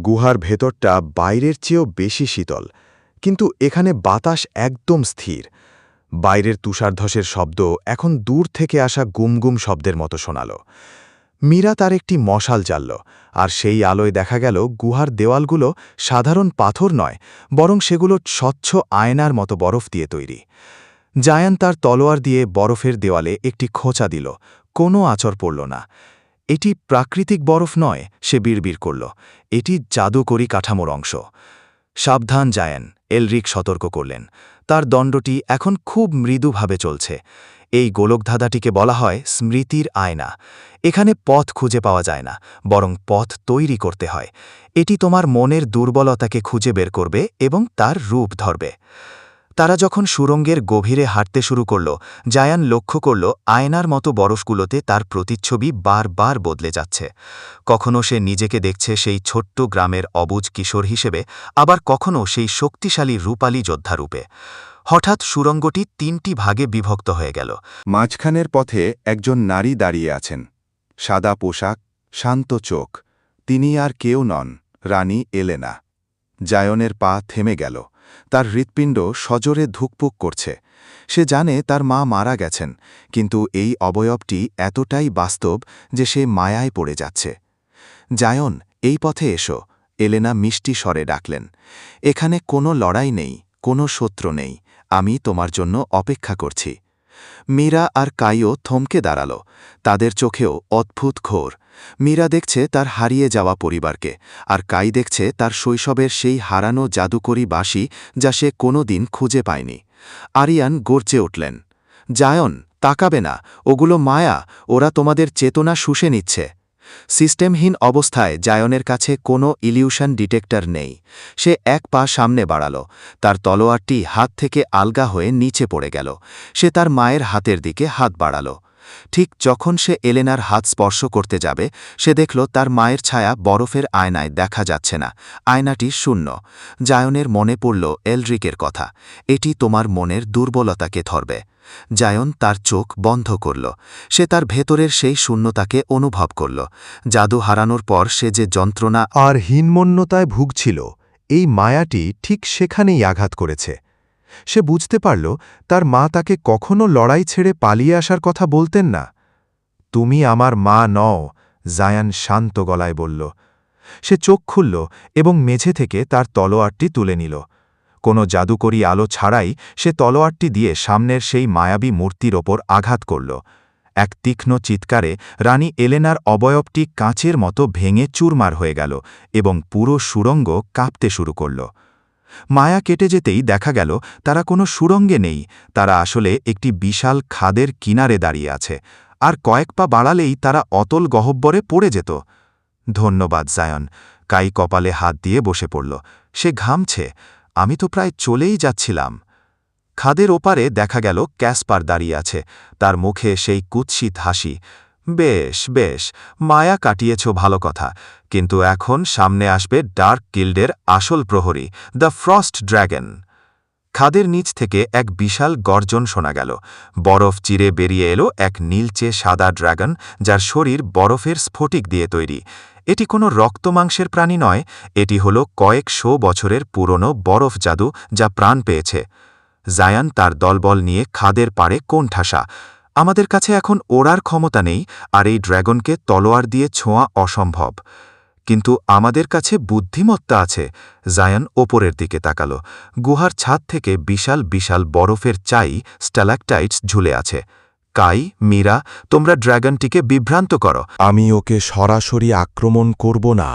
গুহার ভেতরটা বাইরের চেয়েও বেশি শীতল, কিন্তু এখানে বাতাস একদম স্থির। বাইরের তুষারধসের শব্দ এখন দূর থেকে আসা গুমগুম শব্দের মতো শোনাল। মীরা তার একটি মশাল জ্বালল, আর সেই আলোয় দেখা গেল গুহার দেওয়ালগুলো সাধারণ পাথর নয়, বরং সেগুলো স্বচ্ছ আয়নার মতো বরফ দিয়ে তৈরি। জায়ান তার তলোয়ার দিয়ে বরফের দেওয়ালে একটি খোঁচা দিল, কোনো আঁচড় পড়ল না। এটি প্রাকৃতিক বরফ নয়, সে বিড়বিড় করল, এটি জাদুকরী কাঠামোর অংশ। সাবধান জায়ান, এলরিক সতর্ক করলেন। তার দণ্ডটি এখন খুব মৃদুভাবে চলছে। এই গোলকধাঁধাটিকে বলা হয় স্মৃতির আয়না। এখানে পথ খুঁজে পাওয়া যায় না, বরং পথ তৈরি করতে হয়। এটি তোমার মনের দুর্বলতাকে খুঁজে বের করবে এবং তার রূপ ধরবে। তারা যখন সুড়ঙ্গের গভীরে হাঁটতে শুরু করল, জায়ান লক্ষ্য করল আয়নার মতো বরফগুলোতে তার প্রতিচ্ছবি বারবার বদলে যাচ্ছে। কখনো সে নিজেকে দেখছে সেই ছোট্ট গ্রামের অবুঝ কিশোর হিসেবে, আবার কখনো সেই শক্তিশালী রূপালী যোদ্ধা রূপে। হঠাৎ সুড়ঙ্গটি ৩টি ভাগে বিভক্ত হয়ে গেল। মাঝখানের পথে একজন নারী দাঁড়িয়ে আছেন, সাদা পোশাক, শান্ত চোখ। তিনি আর কেউ নন, রানী এলেনা। জায়নের পা থেমে গেল, তার হৃৎপিণ্ড সজোরে ধুকপুক করছে। সে জানে তার মা মারা গেছেন, কিন্তু এই অবয়বটি এতটাই বাস্তব যে সে মায়ায় পড়ে যাচ্ছে। জায়ন, এই পথে এসো, এলেনা মিষ্টি স্বরে ডাকলেন। এখানে কোনো লড়াই নেই, কোনো শত্রু নেই, আমি তোমার জন্য অপেক্ষা করছি। মীরা আর কাইও থমকে দাঁড়াল, তাদের চোখেও অদ্ভুত ঘোর। মীরা দেখছে তার হারিয়ে যাওয়া পরিবারকে, আর কাই দেখছে তার শৈশবের সেই হারানো জাদুকরী বাঁশি যা সে কোনো দিন খুঁজে পায়নি। আরিয়ান গর্জে উঠলেন, জায়ন, তাকাবে না, ওগুলো মায়া, ওরা তোমাদের চেতনা শুষে নিচ্ছে। সিস্টেমহীন অবস্থায় জায়নের কাছে কোনো ইলিউশন ডিটেক্টর নেই। সে এক পা সামনে বাড়াল, তার তলোয়ারটি হাত থেকে আলগা হয়ে নিচে পড়ে গেল। সে তার মায়ের হাতের দিকে হাত বাড়াল। ঠিক যখন সে এলেনার হাত স্পর্শ করতে যাবে, সে দেখল তার মায়ের ছায়া বরফের আয়নায় দেখা যাচ্ছে না, আয়নাটি শূন্য। জায়নের মনে পড়ল এলরিকের কথা, এটি তোমার মনের দুর্বলতাকে ধরবে। জায়ন তার চোখ বন্ধ করল। সে তার ভেতরের সেই শূন্যতাকে অনুভব করল। জাদু হারানোর পর সে যে যন্ত্রণা আর হীনমন্যতায় ভুগছিল, এই মায়াটি ঠিক সেখানেই আঘাত করেছে। সে বুঝতে পারল তার মা তাকে কখনো লড়াই ছেড়ে পালিয়ে আসার কথা বলতেন না। তুমি আমার মা নও, জায়ান শান্ত গলায় বলল। সে চোখ খুলল এবং মেঝে থেকে তার তলোয়ারটি তুলে নিল। কোনো জাদুকরী আলো ছাড়াই সে তলোয়ারটি দিয়ে সামনের সেই মায়াবী মূর্তির ওপর আঘাত করল। এক তীক্ষ্ণ চিৎকারে রানী এলেনার অবয়বটি কাঁচের মতো ভেঙে চুরমার হয়ে গেল এবং পুরো সুড়ঙ্গ কাঁপতে শুরু করল। মায়া কেটে যেতেই দেখা গেল তারা কোনো সুড়ঙ্গে নেই, তারা আসলে একটি বিশাল খাদের কিনারে দাঁড়িয়ে আছে, আর কয়েক পা বাড়ালেই তারা অতল গহ্বরে পড়ে যেত। ধন্যবাদ জায়ন, কাই কপালে হাত দিয়ে বসে পড়ল। সে ঘামছে, আমি তো প্রায় চলেই যাচ্ছিলাম। খাদের ওপারে দেখা গেল ক্যাসপার দাঁড়িয়ে আছে, তার মুখে সেই কুৎসিত হাসি। বেশ বেশ, মায়া কাটিয়েছ ভালো কথা, কিন্তু এখন সামনে আসবে ডার্ক গিল্ডের আসল প্রহরী, দ্য ফ্রস্ট ড্র্যাগন। খাদের নিচ থেকে এক বিশাল গর্জন শোনা গেল। বরফ চিরে বেরিয়ে এলো এক নীলচে সাদা ড্র্যাগন, যার শরীর বরফের স্ফটিক দিয়ে তৈরি। এটি কোনো রক্তমাংসের প্রাণী নয়, এটি হল কয়েকশো বছরের পুরনো বরফ জাদু যা প্রাণ পেয়েছে। জায়ান তার দলবল নিয়ে খাদের পাড়ে কোণঠাসা। আমাদের কাছে এখন ওড়ার ক্ষমতা নেই, আর এই ড্র্যাগনকে তলোয়ার দিয়ে ছোঁয়া অসম্ভব। কিন্তু আমাদের কাছে বুদ্ধিমত্তা আছে। জায়ান ওপরের দিকে তাকাল। গুহার ছাদ থেকে বিশাল বিশাল বরফের স্ট্যালাকটাইটস ঝুলে আছে। কাই, মীরা, তোমরা ড্র্যাগনটিকে বিভ্রান্ত করো। আমি ওকে সরাসরি আক্রমণ করব না,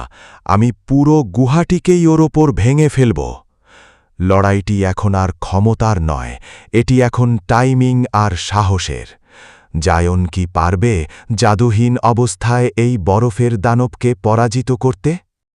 আমি পুরো গুহাটিকেই ওর ওপর ভেঙে ফেলব। লড়াইটি এখন আর ক্ষমতার নয়, এটি এখন টাইমিং আর সাহসের। জায়ন কি পারবে জাদুহীন অবস্থায় এই বরফের দানবকে পরাজিত করতে?